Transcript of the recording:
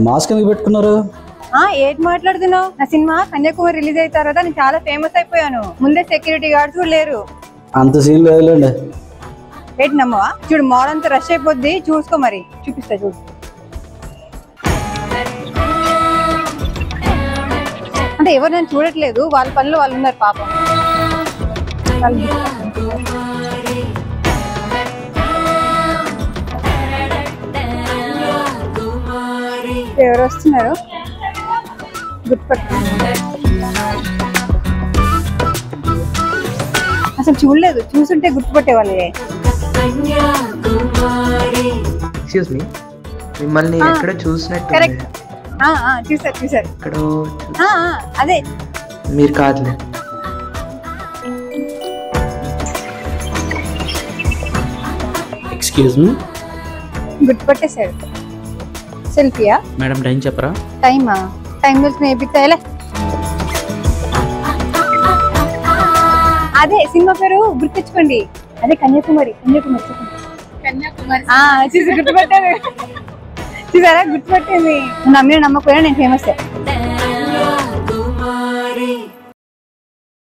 Mask ఎందుకు పెట్టుకున్నారు? ఏంటి మాట్లాడుతున్నావు? నా సినిమా కన్యాకుమారి రిలీజ్ అయిన తర్వాత నేను చాలా ఫేమస్ అయిపోయాను. ముందే సెక్యూరిటీ గార్డ్స్ కూడా లేరు. అంత సీన్ లేదులేండి. ఏంటి నమ్మవా? చూడు మాల్ అంతా రష్ అయిపోద్ది, చూసుకో మరి చూపిస్తా చూడు. అంటే ఎవరు నేను చూడట్లేదు, వాళ్ళ పనిలో వాళ్ళు ఉన్నారు పాపం. ఎవరు వస్తున్నారు? అసలు చూడలేదు, చూసుంటే గుర్తుపట్టేవాళ్ళే. ఎక్స్క్యూజ్ మీ, మిమ్మల్ని ఎక్కడ చూసినట్టు. కరెక్ట్, చూసారు ఎక్కడో అదే మీరు కాదులే. ఎక్స్క్యూజ్ మీ, గుర్తుపట్టేశారు. సెల్ఫీయా మేడం? టైం చెప్పరా? టైం తెలిసిన ఏపిస్తాయిలే. అదే సినిమా పేరు గుర్తించుకోండి, అదే కన్యాకుమారి. చూసి గుర్తుపట్టారు, చూసారా? గుర్తుపట్టేది. నమ్మిన నమ్మకపోయినా నేను ఫేమస్.